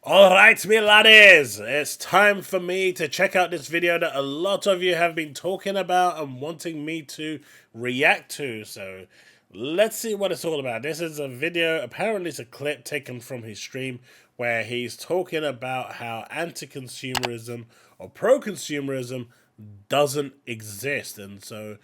Alright, me laddies, it's time for me to check out this video that a lot of you have been talking about and wanting me to react to. So let's see what it's all about. This is a video, apparently it's a clip taken from his stream where he's talking about how anti-consumerism or pro-consumerism doesn't exist. And so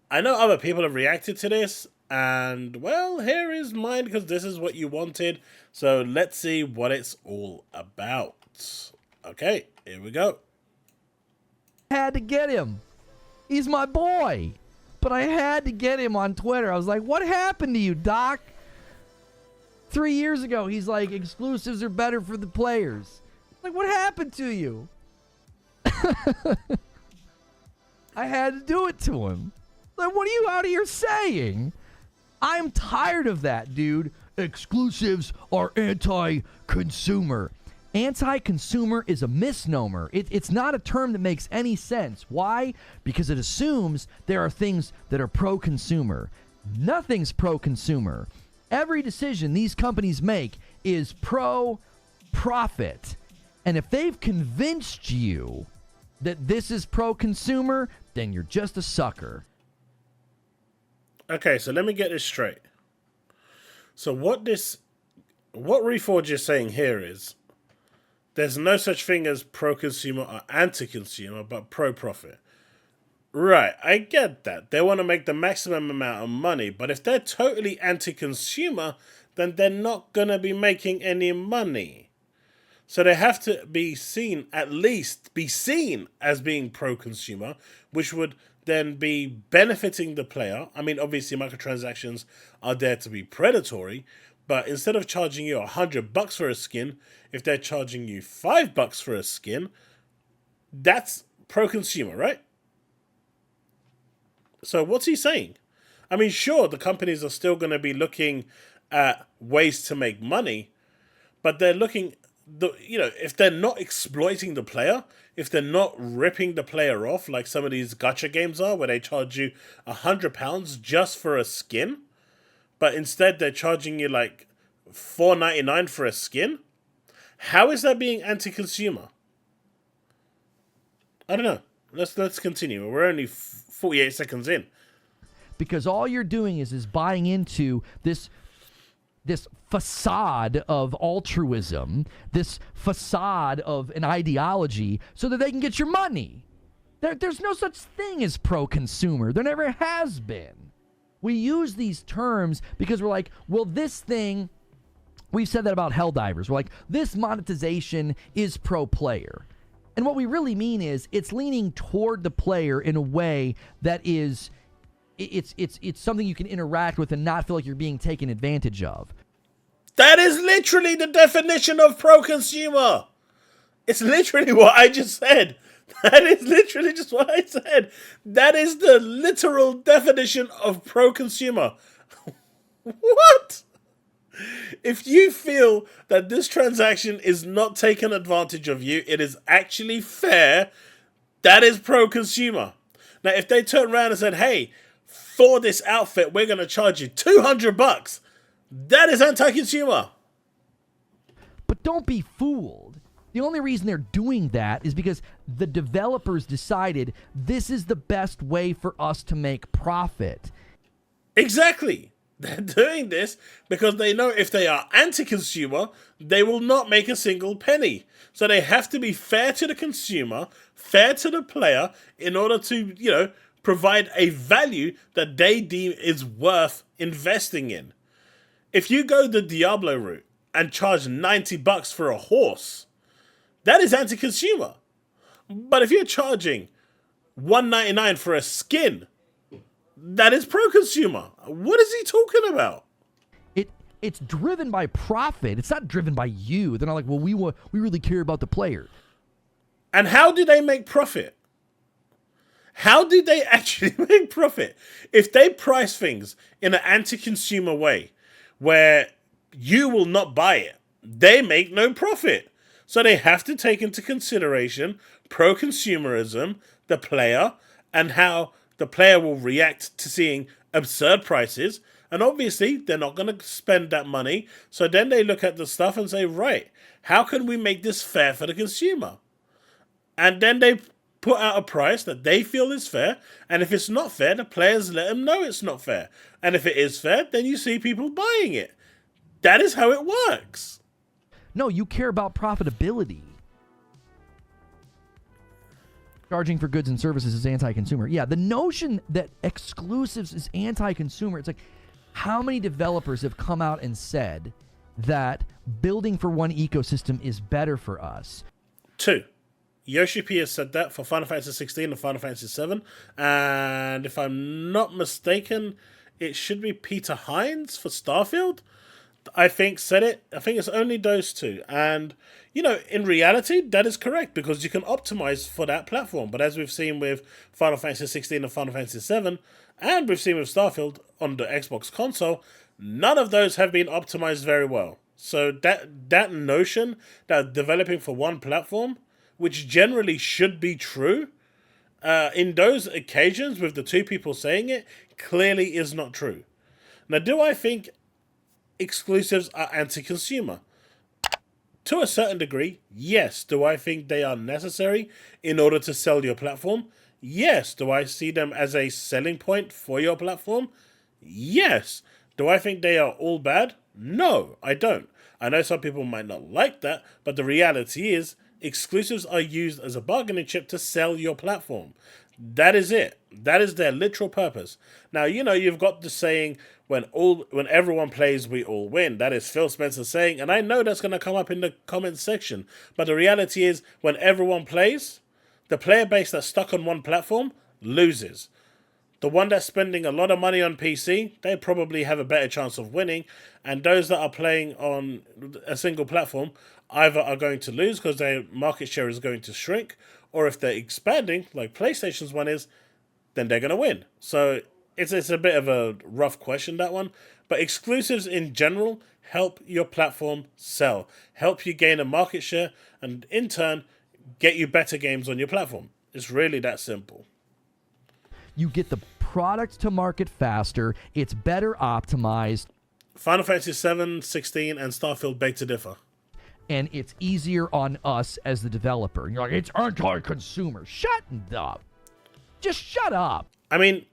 I know other people have reacted to this, and well, here is mine because this is what you wanted. So let's see what it's all about. Okay, here we go. Had to get him. He's my boy. But I had to get him on Twitter. I was like, what happened to you, Doc? 3 years ago, he's like, exclusives are better for the players. Like, what happened to you? I had to do it to him. Like, what are you out here saying? I'm tired of that, dude. Exclusives are anti-consumer. Anti-consumer is a misnomer. It's not a term that makes any sense. Why? Because it assumes there are things that are pro-consumer. Nothing's pro-consumer. Every decision these companies make is pro-profit. And if they've convinced you that this is pro-consumer, then you're just a sucker. Okay, so let me get this straight. So what Reforge is saying here is there's no such thing as pro-consumer or anti-consumer, but pro-profit. Right, I get that. They want to make the maximum amount of money, but if they're totally anti-consumer, then they're not going to be making any money. So they have to be seen, at least be seen as being pro-consumer, which would then be benefiting the player. I mean, obviously microtransactions are there to be predatory, but instead of charging you $100 for a skin, if they're charging you $5 for a skin, that's pro-consumer, right? So what's he saying? I mean, sure, the companies are still going to be looking at ways to make money, but they're looking, if they're not exploiting the player, if they're not ripping the player off like some of these gacha games are, where they charge you £100 just for a skin, but instead they're charging you like $4.99 for a skin, how is that being anti-consumer? I don't know. Let's continue. We're only 48 seconds in. Because all you're doing is buying into this facade of altruism, this facade of an ideology, so that they can get your money. There's no such thing as pro-consumer. There never has been. We use these terms because we're like, well, this thing, we've said that about Helldivers. We're like, this monetization is pro-player. And what we really mean is it's leaning toward the player in a way that is, it's something you can interact with and not feel like you're being taken advantage of. That is literally the definition of pro-consumer. It's literally what I just said. That is literally just what I said. That is the literal definition of pro-consumer. What? If you feel that this transaction is not taking advantage of you, it is actually fair, that is pro-consumer. Now, if they turn around and said, hey, for this outfit, we're going to charge you $200, that is anti-consumer. But don't be fooled. The only reason they're doing that is because the developers decided this is the best way for us to make profit. Exactly. They're doing this because they know if they are anti-consumer, they will not make a single penny. So they have to be fair to the consumer, fair to the player, in order to, provide a value that they deem is worth investing in. If you go the Diablo route and charge $90 for a horse, that is anti-consumer. But if you're charging $1.99 for a skin, that is pro-consumer. What is he talking about? It's driven by profit. It's not driven by you. They're not like, well, we really care about the player. And how do they make profit? How did they actually make profit? If they price things in an anti-consumer way, where you will not buy it, they make no profit. So they have to take into consideration pro-consumerism, the player, and how the player will react to seeing absurd prices And obviously, they're not going to spend that money. So then they look at the stuff and say, right, how can we make this fair for the consumer? And then they put out a price that they feel is fair. And if it's not fair, the players let them know it's not fair. And if it is fair, then you see people buying it. That is how it works. No, you care about profitability. Charging for goods and services is anti-consumer. Yeah, the notion that exclusives is anti-consumer, it's like, how many developers have come out and said that building for one ecosystem is better for us? 2. Yoshi P has said that for Final Fantasy 16 and Final Fantasy 7. And if I'm not mistaken, it should be Peter Hines for Starfield. I think said it. I think it's only those 2. And, you know, in reality, that is correct because you can optimize for that platform. But as we've seen with Final Fantasy 16 and Final Fantasy 7, and we've seen with Starfield on the Xbox console, none of those have been optimized very well. So that notion that developing for one platform, which generally should be true, in those occasions with the 2 people saying it, clearly is not true. Now, do I think exclusives are anti-consumer? To a certain degree, yes. Do I think they are necessary in order to sell your platform? Yes. Do I see them as a selling point for your platform? Yes. Do I think they are all bad? No, I don't. I know some people might not like that, but the reality is exclusives are used as a bargaining chip to sell your platform. That is it. That is their literal purpose. Now, you know, you've got the saying, when everyone plays, we all win. That is Phil Spencer saying, and I know that's going to come up in the comments section. But the reality is, when everyone plays, the player base that's stuck on one platform loses. The one that's spending a lot of money on PC, they probably have a better chance of winning. And those that are playing on a single platform either are going to lose because their market share is going to shrink, or if they're expanding, like PlayStation's one is, then they're going to win. So it's a bit of a rough question, that one. But exclusives in general help your platform sell, help you gain a market share, and in turn, get you better games on your platform. It's really that simple. You get the product to market faster. It's better optimized. Final Fantasy 7, 16, and Starfield beg to differ. And it's easier on us as the developer. And you're like, it's anti-consumer. Shut up. Just shut up. I mean,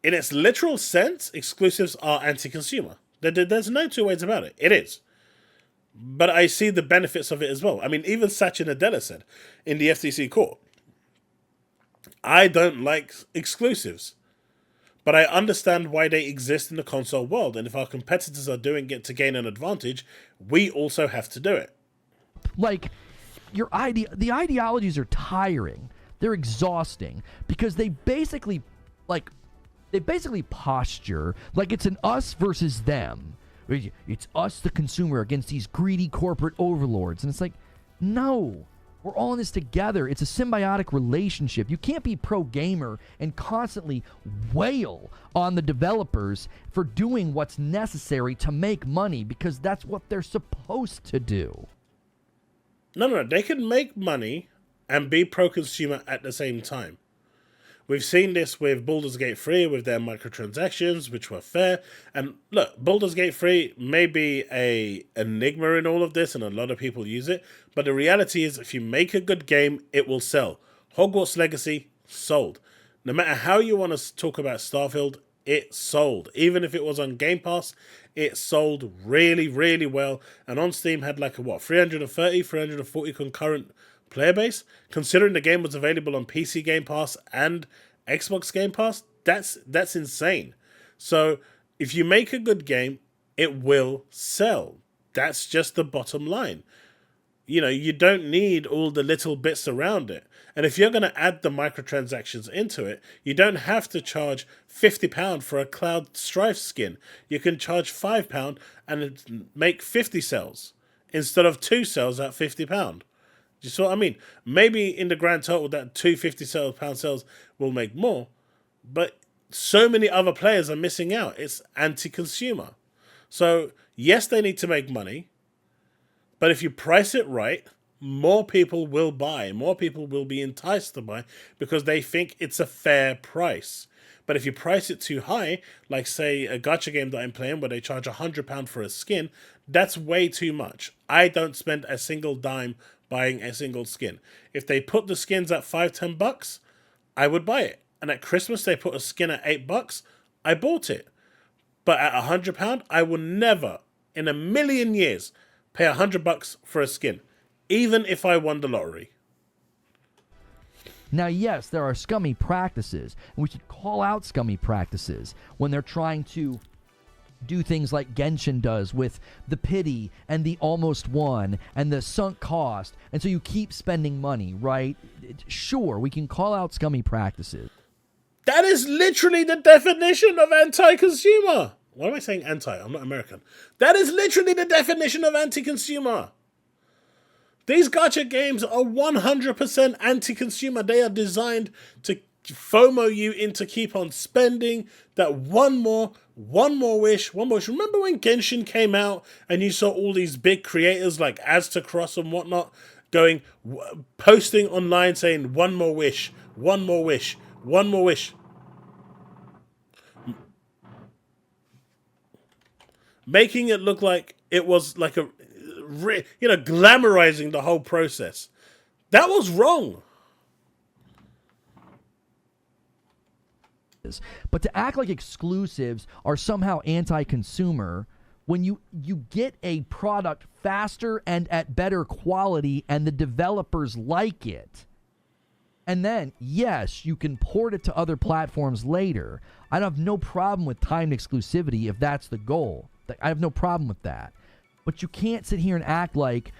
in its literal sense, exclusives are anti-consumer. There's no 2 ways about it. It is. But I see the benefits of it as well. I mean, even Satya Nadella said in the FTC court, I don't like exclusives, but I understand why they exist in the console world. And if our competitors are doing it to gain an advantage, we also have to do it. Like, the ideologies are tiring. They're exhausting because they basically posture like it's an us versus them. It's us, the consumer, against these greedy corporate overlords. And it's like, no, we're all in this together. It's a symbiotic relationship. You can't be pro-gamer and constantly wail on the developers for doing what's necessary to make money because that's what they're supposed to do. No. They can make money and be pro-consumer at the same time. We've seen this with Baldur's Gate 3 with their microtransactions, which were fair. And look, Baldur's Gate 3 may be an enigma in all of this, and a lot of people use it. But the reality is, if you make a good game, it will sell. Hogwarts Legacy sold. No matter how you want to talk about Starfield, it sold. Even if it was on Game Pass, it sold really, really well. And on Steam had 340 concurrent player base. Considering the game was available on PC Game Pass and Xbox Game Pass, that's insane. So if you make a good game, it will sell. That's just the bottom line. You know, you don't need all the little bits around it. And if you're going to add the microtransactions into it, you don't have to charge £50 for a Cloud Strife skin. You can charge £5 and make 50 sales instead of 2 sales at £50. You see what I mean? Maybe in the grand total that £250 sales will make more, but so many other players are missing out. It's anti-consumer. So yes, they need to make money, but if you price it right, more people will buy. More people will be enticed to buy because they think it's a fair price. But if you price it too high, like say a gacha game that I'm playing where they charge £100 for a skin, that's way too much. I don't spend a single dime buying a single skin. If they put the skins at $5-10, I would buy it. And at Christmas they put a skin at $8, I bought it. But at £100, I will never, in a million years, pay $100 for a skin, even if I won the lottery. Now, yes, there are scummy practices, and we should call out scummy practices when they're trying to do things like Genshin does with the pity and the almost won and the sunk cost, and so you keep spending money, right? Sure, we can call out scummy practices. That is literally the definition of anti-consumer. Why am I saying anti? I'm not American. That is literally the definition of anti-consumer. These gacha games are 100% anti-consumer. They are designed to FOMO you into keep on spending that one more wish. Remember when Genshin came out and you saw all these big creators like Aztecross and whatnot posting online saying one more wish, one more wish, one more wish. Making it look like it was like glamorizing the whole process. That was wrong. But to act like exclusives are somehow anti-consumer when you get a product faster and at better quality and the developers like it. And then, yes, you can port it to other platforms later. I have no problem with timed exclusivity if that's the goal. I have no problem with that. But you can't sit here and act like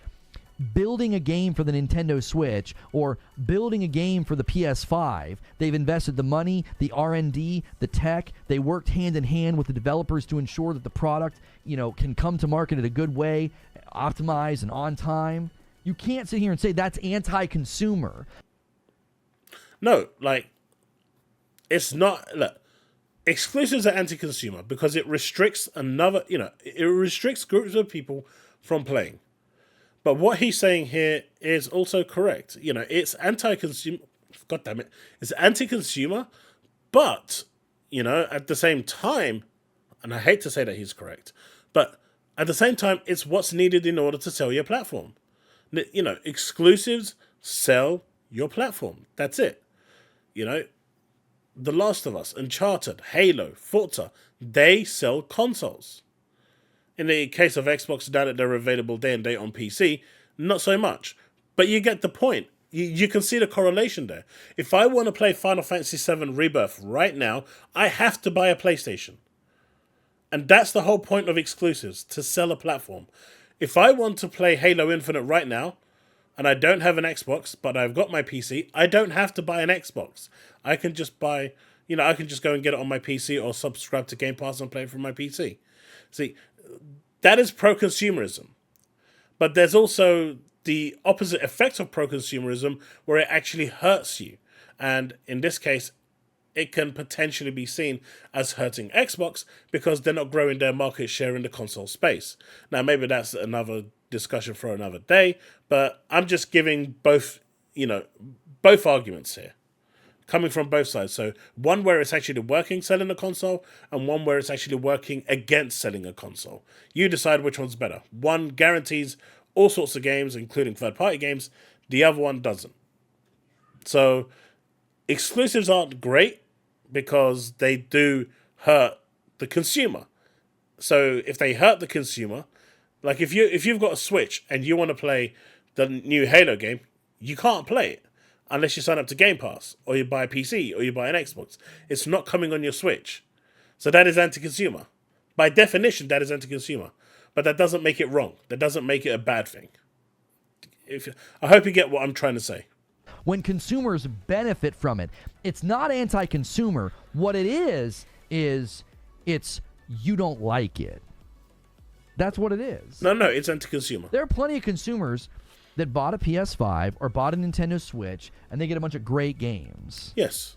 building a game for the Nintendo Switch or building a game for the PS5, they've invested the money, the R&D, the tech, they worked hand in hand with the developers to ensure that the product, can come to market in a good way, optimized and on time. You can't sit here and say that's anti-consumer. No, it's not. Look, exclusives are anti-consumer because it restricts it restricts groups of people from playing. But what he's saying here is also correct. It's anti-consumer. God damn it. It's anti-consumer, but, at the same time, and I hate to say that he's correct, but at the same time, it's what's needed in order to sell your platform. Exclusives sell your platform. That's it. The Last of Us, Uncharted, Halo, Forza, they sell consoles. In the case of Xbox, now that they're available day and date on PC, not so much. But you get the point. You can see the correlation there. If I want to play Final Fantasy VII Rebirth right now, I have to buy a PlayStation. And that's the whole point of exclusives, to sell a platform. If I want to play Halo Infinite right now, and I don't have an Xbox, but I've got my PC, I don't have to buy an Xbox. I can just buy, I can just go and get it on my PC or subscribe to Game Pass and play it from my PC. See, that is pro-consumerism. But there's also the opposite effect of pro-consumerism where it actually hurts you. And in this case, it can potentially be seen as hurting Xbox because they're not growing their market share in the console space. Now, maybe that's another discussion for another day, but I'm just giving both arguments here, coming from both sides. So one where it's actually working selling a console, and one where it's actually working against selling a console. You decide which one's better. One guarantees all sorts of games, including third-party games. The other one doesn't. So exclusives aren't great because they do hurt the consumer. So if they hurt the consumer, like if you've got a Switch and you want to play the new Halo game, you can't play it unless you sign up to Game Pass or you buy a PC or you buy an Xbox. It's not coming on your Switch. So that is anti-consumer. By definition, that is anti-consumer. But that doesn't make it wrong. That doesn't make it a bad thing. I hope you get what I'm trying to say. When consumers benefit from it, it's not anti-consumer. What it is it's you don't like it. That's what it is. No, it's anti-consumer. There are plenty of consumers that bought a PS5 or bought a Nintendo Switch and they get a bunch of great games. Yes.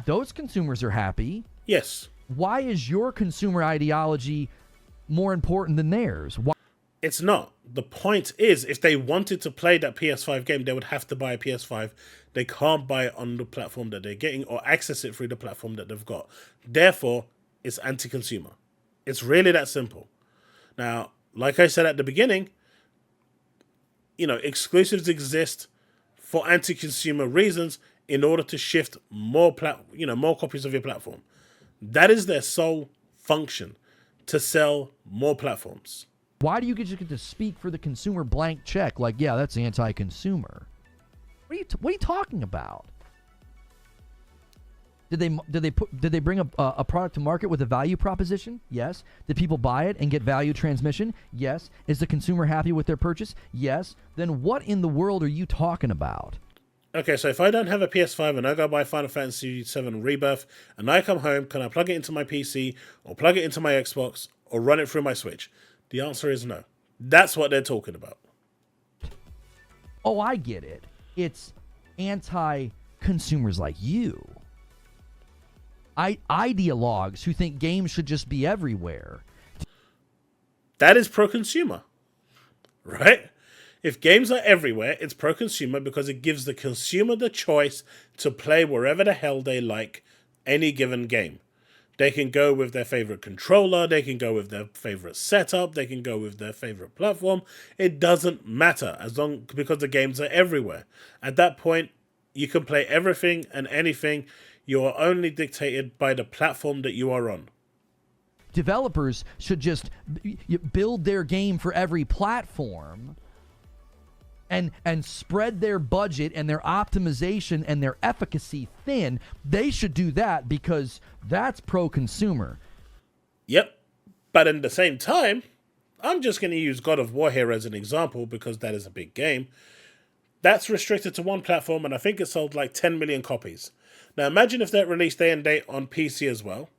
Those consumers are happy. Yes. Why is your consumer ideology more important than theirs? Why? It's not. The point is, if they wanted to play that PS5 game, they would have to buy a PS5. They can't buy it on the platform that they're getting or access it through the platform that they've got. Therefore, it's anti-consumer. It's really that simple. Now, like I said at the beginning, exclusives exist for anti-consumer reasons in order to shift more copies of your platform. That is their sole function, to sell more platforms. Why do you just get to speak for the consumer blank check? Like, yeah, that's anti-consumer. What are you talking about? Did they bring a product to market with a value proposition? Yes. Did people buy it and get value transmission? Yes. Is the consumer happy with their purchase? Yes. Then what in the world are you talking about? Okay, so if I don't have a PS5 and I go buy Final Fantasy VII Rebirth and I come home, can I plug it into my PC or plug it into my Xbox or run it through my Switch? The answer is no. That's what they're talking about. Oh, I get it. It's anti-consumers like you. Ideologues who think games should just be everywhere. That is pro-consumer, right? If games are everywhere, it's pro-consumer because it gives the consumer the choice to play wherever the hell they like any given game. They can go with their favorite controller, they can go with their favorite setup, they can go with their favorite platform. It doesn't matter because the games are everywhere. At that point, you can play everything and anything. You are only dictated by the platform that you are on. Developers should just build their game for every platform and spread their budget and their optimization and their efficacy thin. They should do that because that's pro-consumer. Yep. But at the same time, I'm just going to use God of War here as an example because that is a big game. That's restricted to one platform and I think it sold like 10 million copies. Now imagine if that released day and date on PC as well,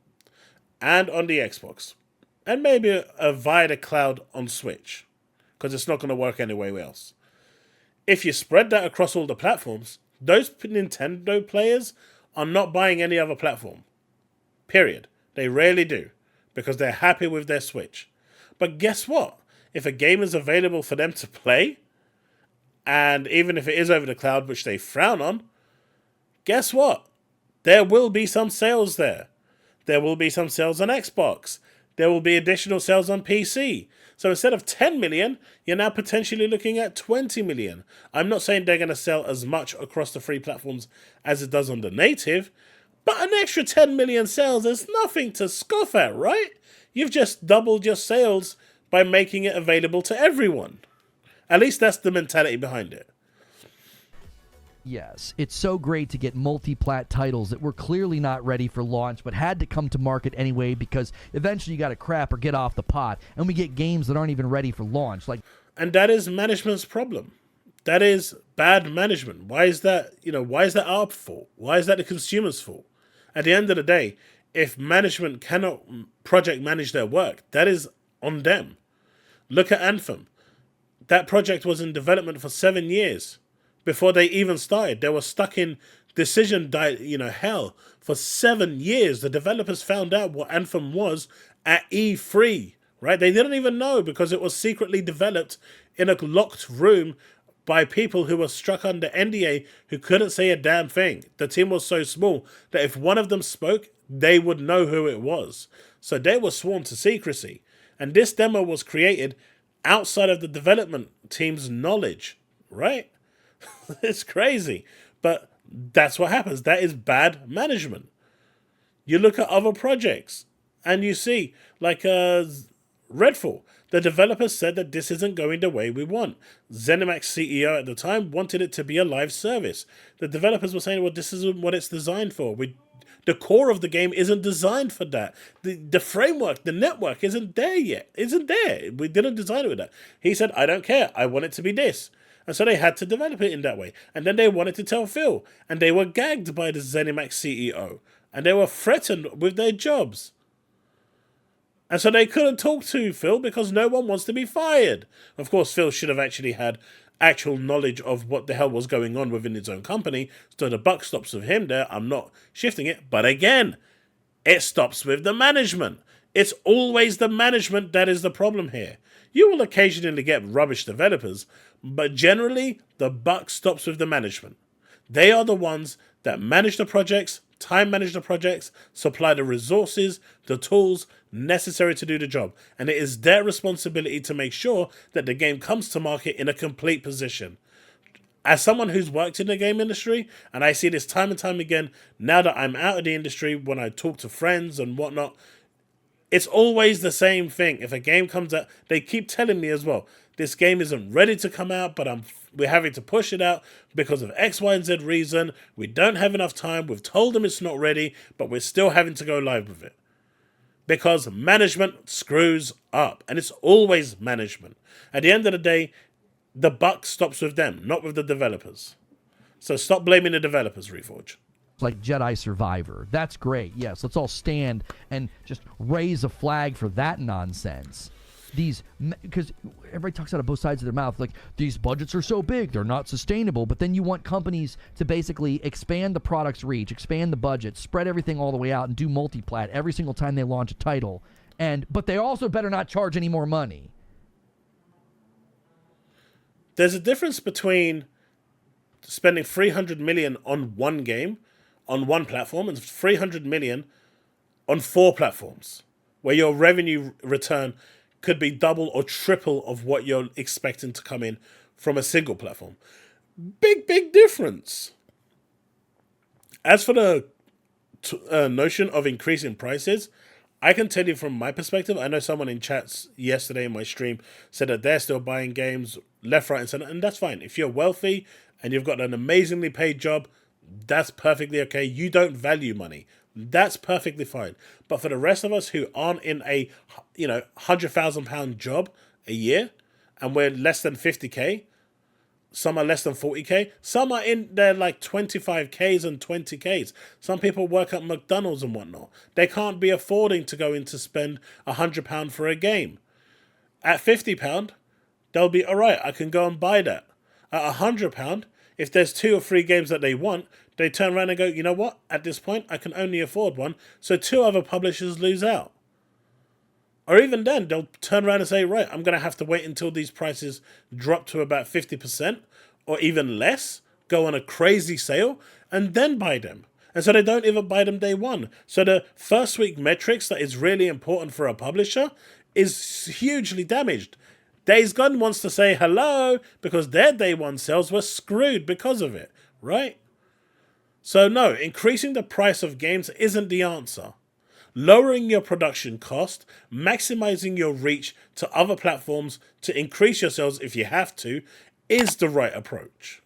and on the Xbox, and maybe via the cloud on Switch, because it's not going to work anywhere else. If you spread that across all the platforms, those Nintendo players are not buying any other platform. Period. They rarely do, because they're happy with their Switch. But guess what? If a game is available for them to play, and even if it is over the cloud, which they frown on, guess what? There will be some sales there. There will be some sales on Xbox. There will be additional sales on PC. So instead of 10 million, you're now potentially looking at 20 million. I'm not saying they're going to sell as much across the free platforms as it does on the native, but an extra 10 million sales is nothing to scoff at, right? You've just doubled your sales by making it available to everyone. At least that's the mentality behind it. Yes, it's so great to get multi-plat titles that were clearly not ready for launch but had to come to market anyway because eventually you got to crap or get off the pot, and we get games that aren't even ready for launch. And that is management's problem. That is bad management. Why is that? Why is that our fault? Why is that the consumer's fault? At the end of the day, if management cannot project manage their work, that is on them. Look at Anthem. That project was in development for 7 years. Before they even started, they were stuck in decision hell for 7 years. The developers found out what Anthem was at E3, right? They didn't even know because it was secretly developed in a locked room by people who were struck under NDA who couldn't say a damn thing. The team was so small that if one of them spoke, they would know who it was. So they were sworn to secrecy. And this demo was created outside of the development team's knowledge, right? It's crazy, but that's what happens. That is bad management. You look at other projects and you see, like Redfall, the developers said that this isn't going the way we want. ZeniMax CEO at the time wanted it to be a live service. The developers were saying, well, this isn't what it's designed for. The core of the game isn't designed for that. The framework, the network isn't there yet. Isn't there. We didn't design it with that. He said, I don't care. I want it to be this. And so they had to develop it in that way. And then they wanted to tell Phil. And they were gagged by the ZeniMax CEO. And they were threatened with their jobs. And so they couldn't talk to Phil because no one wants to be fired. Of course, Phil should have actually had actual knowledge of what the hell was going on within his own company. So the buck stops with him there. I'm not shifting it. But again, it stops with the management. It's always the management that is the problem here. You will occasionally get rubbish developers, but generally the buck stops with the management. They are the ones that manage the projects, time manage the projects, supply the resources, the tools necessary to do the job. And it is their responsibility to make sure that the game comes to market in a complete position. As someone who's worked in the game industry, and I see this time and time again, now that I'm out of the industry, when I talk to friends and whatnot, it's always the same thing. If a game comes out, they keep telling me as well, this game isn't ready to come out, but we're having to push it out because of X, Y, and Z reason. We don't have enough time. We've told them it's not ready, but we're still having to go live with it. Because management screws up, and it's always management. At the end of the day, the buck stops with them, not with the developers. So stop blaming the developers, Reforge. Like Jedi Survivor. That's great. Yes, let's all stand and just raise a flag for that nonsense. Because everybody talks out of both sides of their mouth, like, these budgets are so big, they're not sustainable. But then you want companies to basically expand the product's reach, expand the budget, spread everything all the way out, and do multiplat every single time they launch a title. But they also better not charge any more money. There's a difference between spending 300 million on one game, on one platform, and 300 million on 4 platforms, where your revenue return could be double or triple of what you're expecting to come in from a single platform. Big difference. As for the notion of increasing prices, I can tell you from my perspective, I know someone in chats yesterday in my stream said that they're still buying games left, right, and center, and that's fine. If you're wealthy and you've got an amazingly paid job, that's perfectly okay. You don't value money. That's perfectly fine. But for the rest of us who aren't in a, £100,000 job a year, and we're less than 50k, some are less than 40k, some are in there like 25ks and 20ks. Some people work at McDonald's and whatnot. They can't be affording to go in to spend £100 for a game. At £50, they'll be alright, I can go and buy that. At £100, if there's 2 or 3 games that they want, they turn around and go, you know what? At this point, I can only afford one, so 2 other publishers lose out. Or even then, they'll turn around and say, right, I'm going to have to wait until these prices drop to about 50% or even less, go on a crazy sale, and then buy them. And so they don't even buy them day one. So the first week metrics that is really important for a publisher is hugely damaged. Days Gone wants to say hello because their day one sales were screwed because of it, right? So no, increasing the price of games isn't the answer. Lowering your production cost, maximizing your reach to other platforms to increase your sales if you have to, is the right approach.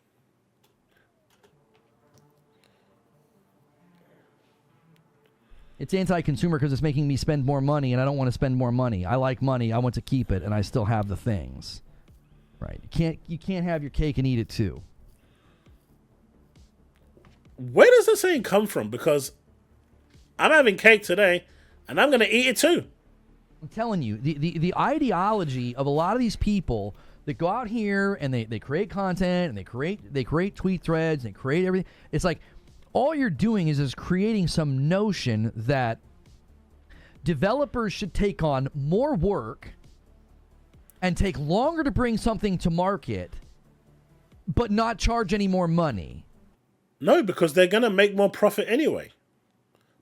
It's anti-consumer because it's making me spend more money, and I don't want to spend more money. I like money. I want to keep it, and I still have the things. Right? You can't have your cake and eat it too. Where does the saying come from? Because I'm having cake today, and I'm going to eat it too. I'm telling you, the ideology of a lot of these people that go out here and they create content and they create tweet threads and they create everything. It's like all you're doing is creating some notion that developers should take on more work and take longer to bring something to market, but not charge any more money. No, because they're going to make more profit anyway.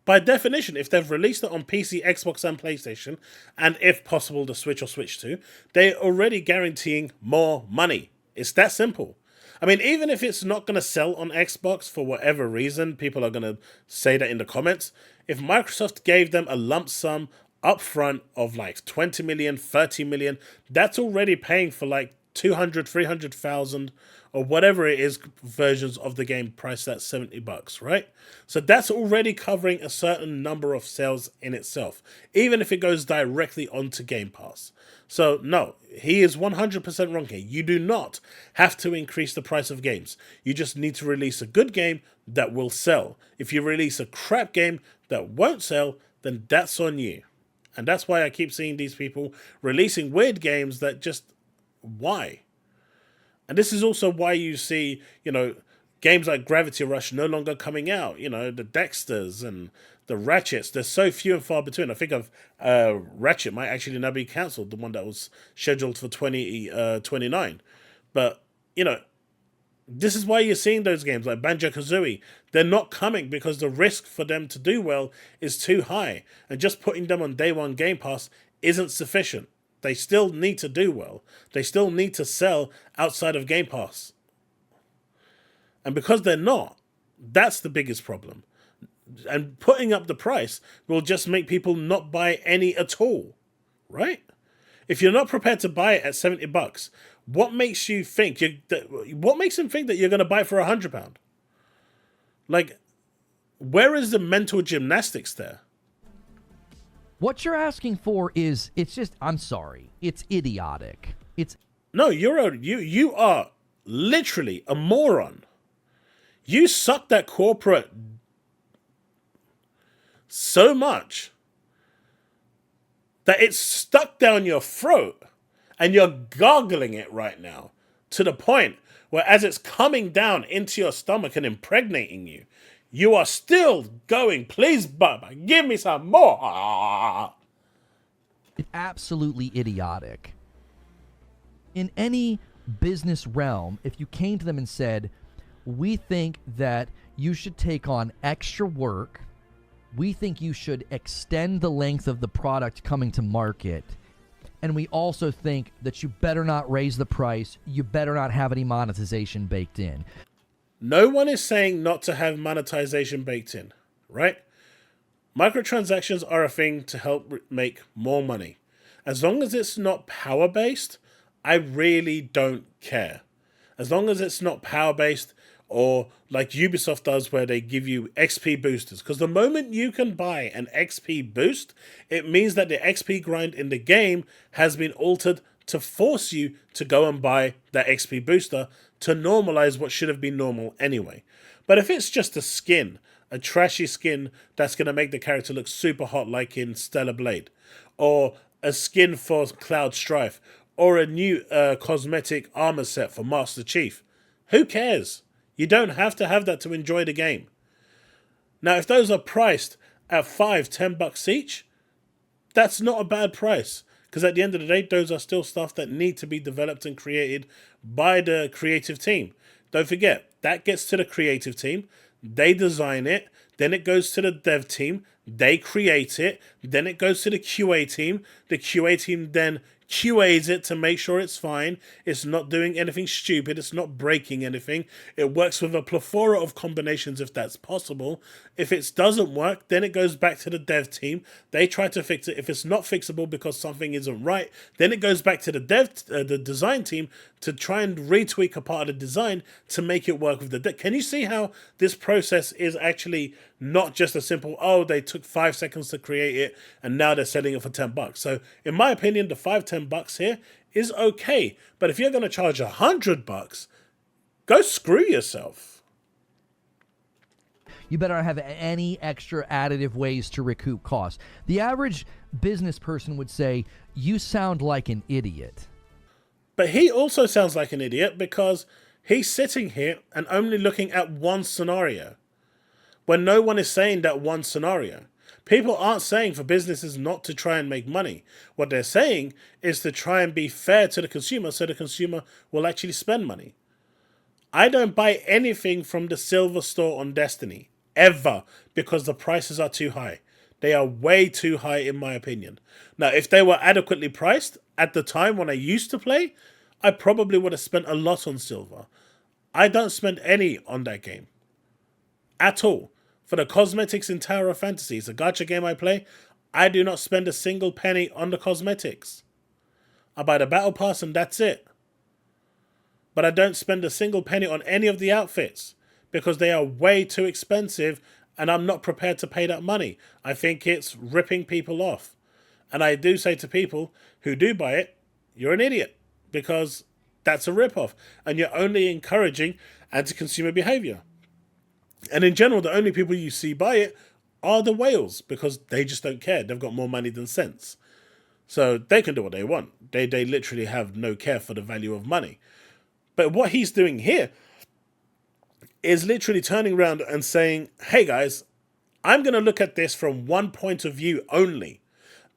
By definition, if they've released it on PC, Xbox, and PlayStation, and if possible the Switch or Switch 2, they're already guaranteeing more money. It's that simple. I mean, even if it's not going to sell on Xbox for whatever reason, people are going to say that in the comments. If Microsoft gave them a lump sum upfront of like 20 million, 30 million, that's already paying for like 200, 300,000 or whatever it is versions of the game priced at $70, right? So that's already covering a certain number of sales in itself, even if it goes directly onto Game Pass. So no, he is 100% wrong here. You do not have to increase the price of games. You just need to release a good game that will sell. If you release a crap game that won't sell, then that's on you. And that's why I keep seeing these people releasing weird games that just... Why? And this is also why you see, games like Gravity Rush no longer coming out. You know, the Dexters and the Ratchets, they're so few and far between. I think of Ratchet might actually now be cancelled, the one that was scheduled for 2029. But, you know, this is why you're seeing those games like Banjo-Kazooie. They're not coming because the risk for them to do well is too high. And just putting them on day one Game Pass isn't sufficient. They still need to do well. They still need to sell outside of Game Pass. And because they're not, that's the biggest problem. And putting up the price will just make people not buy any at all. Right? If you're not prepared to buy it at $70, what makes you think what makes them think that you're going to buy it for £100? Like, where is the mental gymnastics there? What you're asking for is, it's just, I'm sorry, it's idiotic. No, you are literally a moron. You suck that corporate so much that it's stuck down your throat and you're gargling it right now to the point where as it's coming down into your stomach and impregnating you, you are still going, please, Bubba, give me some more. It's absolutely idiotic. In any business realm, if you came to them and said, we think that you should take on extra work, we think you should extend the length of the product coming to market, and we also think that you better not raise the price, you better not have any monetization baked in. No one is saying not to have monetization baked in, right? Microtransactions are a thing to help make more money. As long as it's not power-based, I really don't care. As long as it's not power-based, or like Ubisoft does where they give you XP boosters. Because the moment you can buy an XP boost, it means that the XP grind in the game has been altered to force you to go and buy that XP booster to normalize what should have been normal anyway. But if it's just a skin, a trashy skin that's going to make the character look super hot like in Stellar Blade, or a skin for Cloud Strife, or a new cosmetic armor set for Master Chief, who cares? You don't have to have that to enjoy the game. Now, if those are priced at $5-10 each, that's not a bad price. Because at the end of the day, those are still stuff that need to be developed and created by the creative team. Don't forget, that gets to the creative team. They design it. Then it goes to the dev team. They create it. Then it goes to the QA team. The QA team then QAs it to make sure it's fine. It's not doing anything stupid. It's not breaking anything. It works with a plethora of combinations if that's possible. If it doesn't work, then it goes back to the dev team. They try to fix it. If it's not fixable because something isn't right, then it goes back to the design team to try and retweak a part of the design to make it work with the dev. Can you see how this process is actually not just a simple, oh, they took 5 seconds to create it and now they're selling it for $10. So in my opinion, the $5-10 here is okay. But if you're going to charge $100, go screw yourself. You better not have any extra additive ways to recoup costs. The average business person would say, you sound like an idiot. But he also sounds like an idiot because he's sitting here and only looking at one scenario, when no one is saying that one scenario. People aren't saying for businesses not to try and make money. What they're saying is to try and be fair to the consumer so the consumer will actually spend money. I don't buy anything from the Silver Store on Destiny, ever, because the prices are too high. They are way too high in my opinion. Now, if they were adequately priced at the time when I used to play, I probably would have spent a lot on Silver. I don't spend any on that game. At all. For the cosmetics in Tower of Fantasy, it's a gacha game I play, I do not spend a single penny on the cosmetics. I buy the battle pass and that's it. But I don't spend a single penny on any of the outfits because they are way too expensive and I'm not prepared to pay that money. I think it's ripping people off. And I do say to people who do buy it, you're an idiot because that's a rip-off and you're only encouraging anti-consumer behavior. And in general, the only people you see buy it are the whales because they just don't care. They've got more money than sense. So they can do what they want. They literally have no care for the value of money. But what he's doing here is literally turning around and saying, hey guys, I'm going to look at this from one point of view only,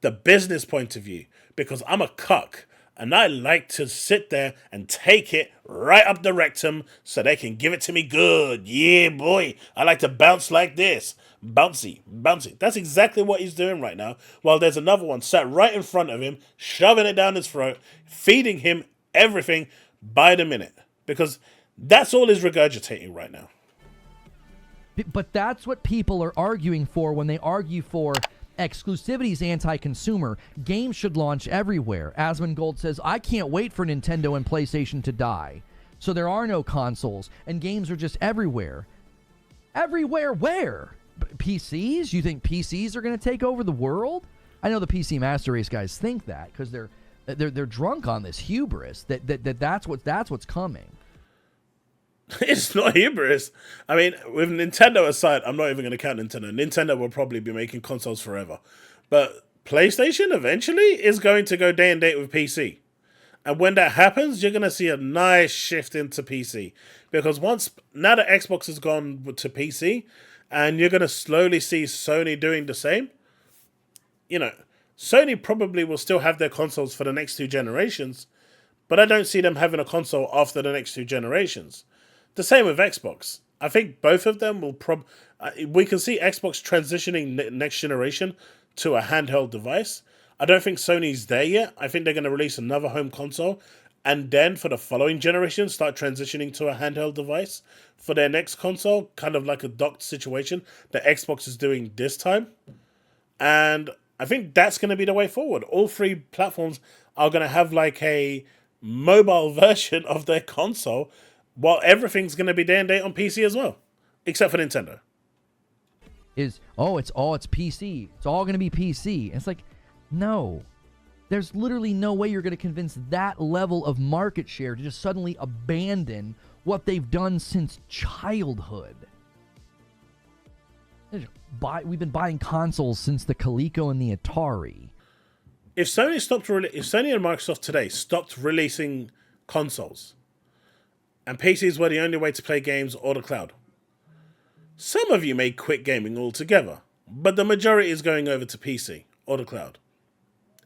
the business point of view, because I'm a cuck and I like to sit there and take it right up the rectum so they can give it to me good. Yeah, boy, I like to bounce like this. Bouncy, bouncy. That's exactly what he's doing right now, while there's another one sat right in front of him, shoving it down his throat, feeding him everything by the minute, because that's all he's regurgitating right now. But that's what people are arguing for when they argue for exclusivity is anti-consumer. Games should launch everywhere. Asmongold says, I can't wait for Nintendo and PlayStation to die. So there are no consoles, and games are just everywhere. Everywhere where? PCs? You think PCs are going to take over the world? I know the PC Master Race guys think that because they're drunk on this hubris that's what's coming. It's not hubris. I mean, with Nintendo aside, I'm not even going to count Nintendo. Nintendo will probably be making consoles forever. But PlayStation eventually is going to go day and date with PC. And when that happens, you're going to see a nice shift into PC. Because now that Xbox has gone to PC, and you're going to slowly see Sony doing the same, you know, Sony probably will still have their consoles for the next 2 generations, but I don't see them having a console after the next 2 generations. The same with Xbox. I think both of them will we can see Xbox transitioning next generation to a handheld device. I don't think Sony's there yet. I think they're going to release another home console, and then for the following generation, start transitioning to a handheld device for their next console, kind of like a docked situation that Xbox is doing this time. And I think that's going to be the way forward. All 3 platforms are going to have like a mobile version of their console, while everything's going to be day and date on PC as well, except for Nintendo. It's PC. It's all going to be PC. It's like, no. There's literally no way you're going to convince that level of market share to just suddenly abandon what they've done since childhood. We've been buying consoles since the Coleco and the Atari. If Sony and Microsoft today stopped releasing consoles, and PCs were the only way to play games or the cloud, some of you may quit gaming altogether, but the majority is going over to PC or the cloud.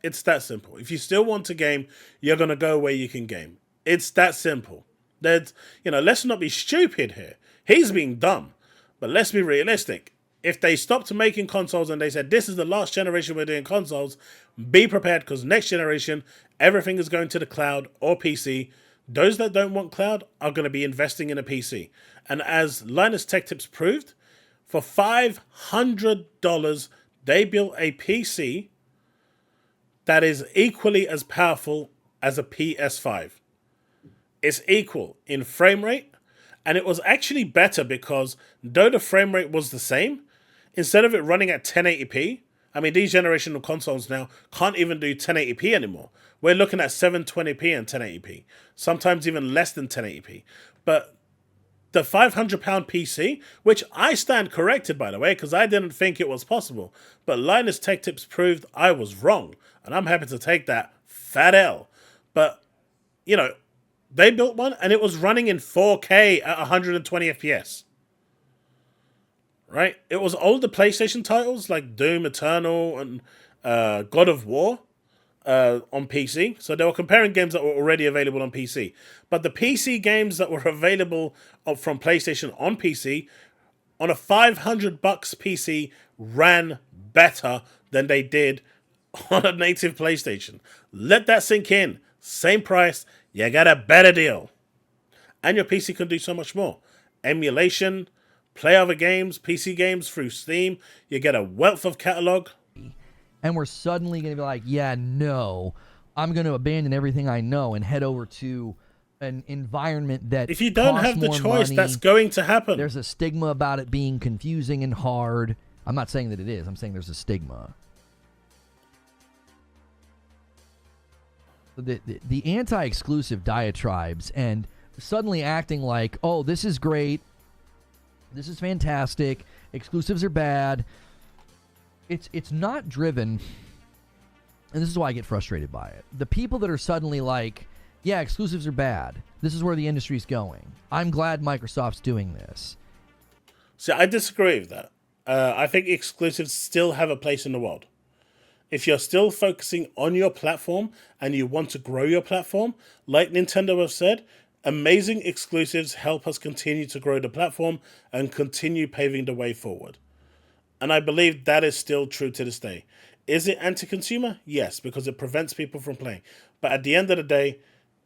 It's that simple. If you still want to game, you're going to go where you can game. It's that simple. Let's not be stupid here. He's being dumb, but let's be realistic. If they stopped making consoles and they said, this is the last generation we're doing consoles, be prepared, because next generation, everything is going to the cloud or PC. Those that don't want cloud are going to be investing in a PC. And as Linus Tech Tips proved, for $500, they built a PC that is equally as powerful as a PS5. It's equal in frame rate, and it was actually better because though the frame rate was the same, instead of it running at 1080p, I mean, these generational consoles now can't even do 1080p anymore. We're looking at 720p and 1080p, sometimes even less than 1080p. But the £500 PC, which I stand corrected, by the way, because I didn't think it was possible, but Linus Tech Tips proved I was wrong, and I'm happy to take that fat L. But, they built one, and it was running in 4K at 120 FPS. Right? It was older PlayStation titles like Doom Eternal and God of War on PC. So they were comparing games that were already available on PC. But the PC games that were available from PlayStation on PC, on a $500 PC, ran better than they did on a native PlayStation. Let that sink in. Same price, you got a better deal. And your PC can do so much more. Emulation, play other games, PC games through Steam. You get a wealth of catalog. And we're suddenly going to be like, yeah, no, I'm going to abandon everything I know and head over to an environment that if you don't have the choice, money, that's going to happen. There's a stigma about it being confusing and hard. I'm not saying that it is. I'm saying there's a stigma. The anti-exclusive diatribes and suddenly acting like, oh, this is great. This is fantastic. Exclusives are bad. It's not driven, and this is why I get frustrated by it. The people that are suddenly like, Yeah, exclusives are bad. This is where the industry's going. I'm glad Microsoft's doing this. See, I disagree with that. I think exclusives still have a place in the world. If you're still focusing on your platform and you want to grow your platform, like Nintendo have said, amazing exclusives help us continue to grow the platform and continue paving the way forward. And I believe that is still true to this day. Is it anti-consumer? Yes, because it prevents people from playing. But at the end of the day,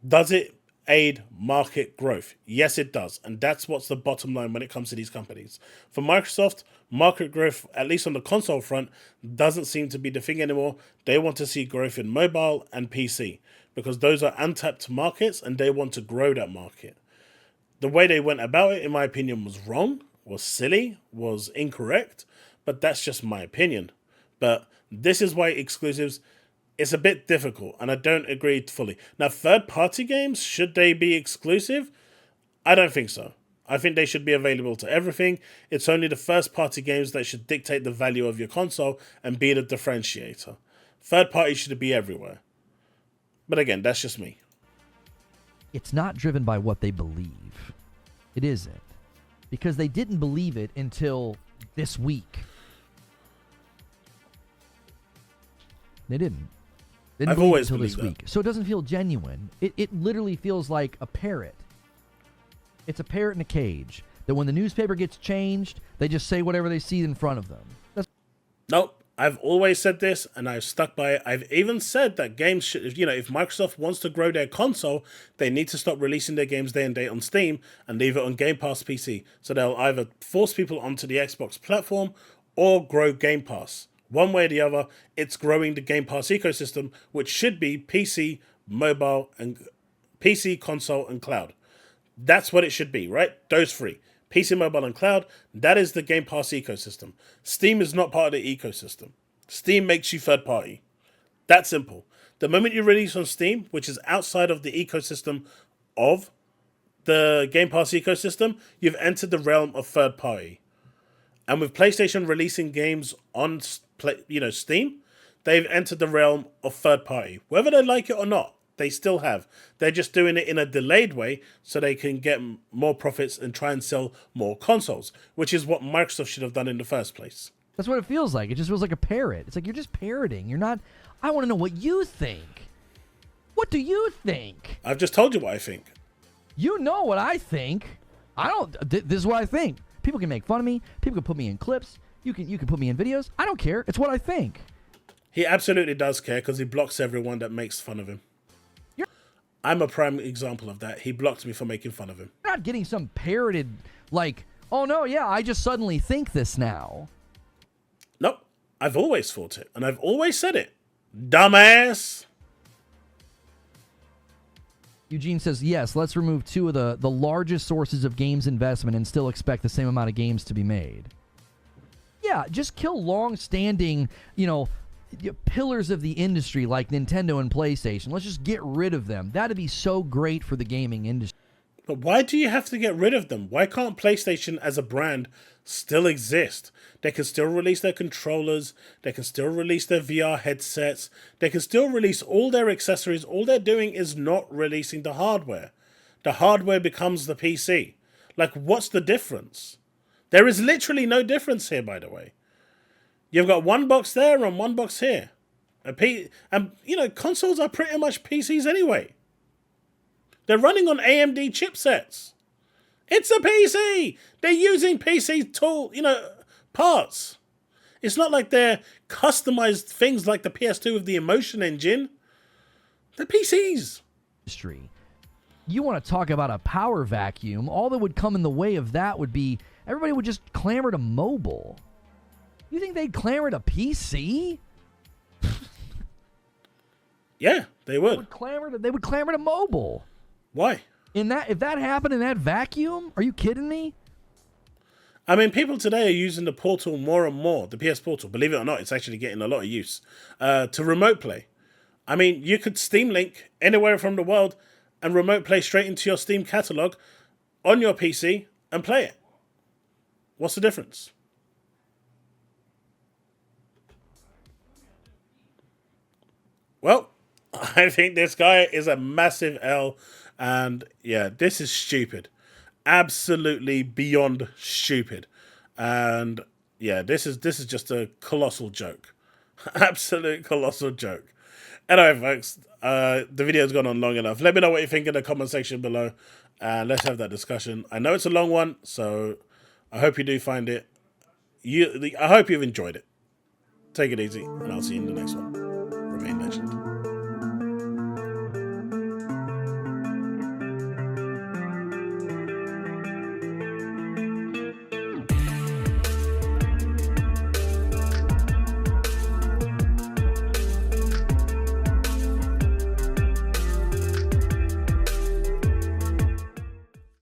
does it aid market growth? Yes, it does. And that's what's the bottom line when it comes to these companies. For Microsoft, market growth, at least on the console front, doesn't seem to be the thing anymore. They want to see growth in mobile and PC because those are untapped markets and they want to grow that market. The way they went about it, in my opinion, was wrong, was silly, was incorrect, but that's just my opinion. But this is why exclusives, it's a bit difficult, and I don't agree fully. Now, third-party games, should they be exclusive? I don't think so. I think they should be available to everything. It's only the first-party games that should dictate the value of your console and be the differentiator. Third-party should be everywhere. But again, that's just me. It's not driven by what they believe. It isn't. Because they didn't believe it until this week. They didn't. I've always until this believed week. So it doesn't feel genuine. It literally feels like a parrot. It's a parrot in a cage. That when the newspaper gets changed, they just say whatever they see in front of them. Nope. I've always said this, and I've stuck by it. I've even said that games should, if Microsoft wants to grow their console, they need to stop releasing their games day and date on Steam and leave it on Game Pass PC. So they'll either force people onto the Xbox platform or grow Game Pass. One way or the other, it's growing the Game Pass ecosystem, which should be PC, mobile, and PC, console, and cloud. That's what it should be, right? Those three. PC, mobile, and cloud. That is the Game Pass ecosystem. Steam is not part of the ecosystem. Steam makes you third party. That simple. The moment you release on Steam, which is outside of the ecosystem of the Game Pass ecosystem, you've entered the realm of third party. And with PlayStation releasing games on Steam, they've entered the realm of third party. Whether they like it or not, they still have. They're just doing it in a delayed way so they can get more profits and try and sell more consoles, which is what Microsoft should have done in the first place. That's what it feels like. It just feels like a parrot. It's like you're just parroting. You're not... I want to know what you think. What do you think? I've just told you what I think. You know what I think. I don't... This is what I think. People can make fun of me. People can put me in clips. You can put me in videos. I don't care. It's what I think. He absolutely does care because he blocks everyone that makes fun of him. I'm a prime example of that. He blocked me for making fun of him. You're not getting some parroted, like, oh no, yeah, I just suddenly think this now. Nope. I've always thought it, and I've always said it. Dumbass! Eugene says, yes, let's remove two of the largest sources of games investment and still expect the same amount of games to be made. Yeah, just kill long-standing, pillars of the industry like Nintendo and PlayStation. Let's just get rid of them. That'd be so great for the gaming industry. But why do you have to get rid of them? Why can't PlayStation as a brand still exist? They can still release their controllers. They can still release their VR headsets. They can still release all their accessories. All they're doing is not releasing the hardware. The hardware becomes the PC. Like, what's the difference? There is literally no difference here, by the way. You've got one box there and one box here. Consoles are pretty much PCs anyway. They're running on AMD chipsets. It's a PC. They're using PC parts. It's not like they're customized things like the PS2 with the Emotion Engine. They're PCs. You want to talk about a power vacuum? All that would come in the way of that would be everybody would just clamor to mobile. You think they'd clamor to PC? Yeah, they would. They would clamor to mobile. Why? If that happened in that vacuum, are you kidding me? I mean, people today are using the Portal more and more, the PS Portal. Believe it or not, it's actually getting a lot of use to remote play. I mean, you could Steam Link anywhere from the world and remote play straight into your Steam catalog on your PC and play it. What's the difference? Well, I think this guy is a massive L, and yeah, this is stupid. Absolutely beyond stupid. And yeah, this is just a colossal joke. Absolute colossal joke. Anyway, folks, the video's gone on long enough. Let me know what you think in the comment section below, and let's have that discussion. I know it's a long one, so I hope you do find it. I hope you've enjoyed it. Take it easy, and I'll see you in the next one.